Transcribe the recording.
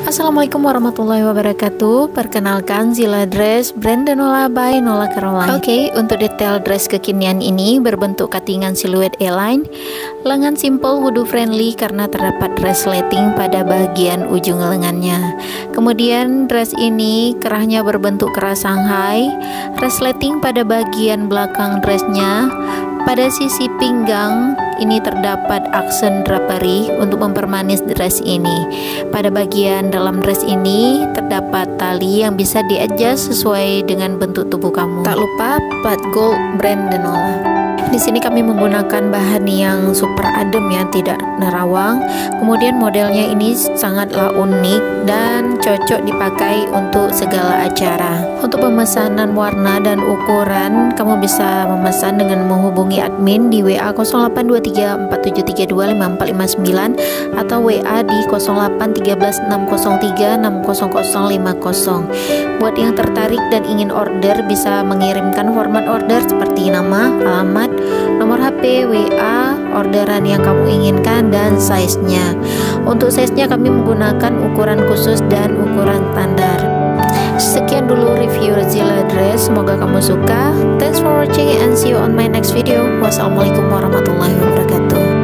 Assalamualaikum warahmatullahi wabarakatuh. Perkenalkan, Zilla Dress brand Denola by Nola Caroline. Oke, untuk detail dress kekinian ini berbentuk cuttingan siluet A-line, lengan simple wudhu friendly karena terdapat resleting pada bagian ujung lengannya. Kemudian dress ini kerahnya berbentuk kerah Shanghai, resleting pada bagian belakang dressnya. Pada sisi pinggang ini terdapat aksen drapery untuk mempermanis dress ini. Pada bagian dalam dress ini terdapat tali yang bisa di-adjust sesuai dengan bentuk tubuh kamu. Tak lupa plat gold brand Denola. Di sini kami menggunakan bahan yang super adem ya, tidak nerawang. Kemudian modelnya ini sangatlah unik dan cocok dipakai untuk segala acara. Untuk pemesanan warna dan ukuran, kamu bisa memesan dengan menghubungi admin di WA 082347325459 atau WA di 081360360050. Buat yang tertarik dan ingin order bisa mengirimkan format order seperti nama, alamat, nomor HP, WA, orderan yang kamu inginkan, dan size-nya. Untuk size-nya kami menggunakan ukuran khusus dan ukuran standar. Sekian dulu review Zilla Dress, semoga kamu suka. Thanks for watching and see you on my next video. Wassalamualaikum warahmatullahi wabarakatuh.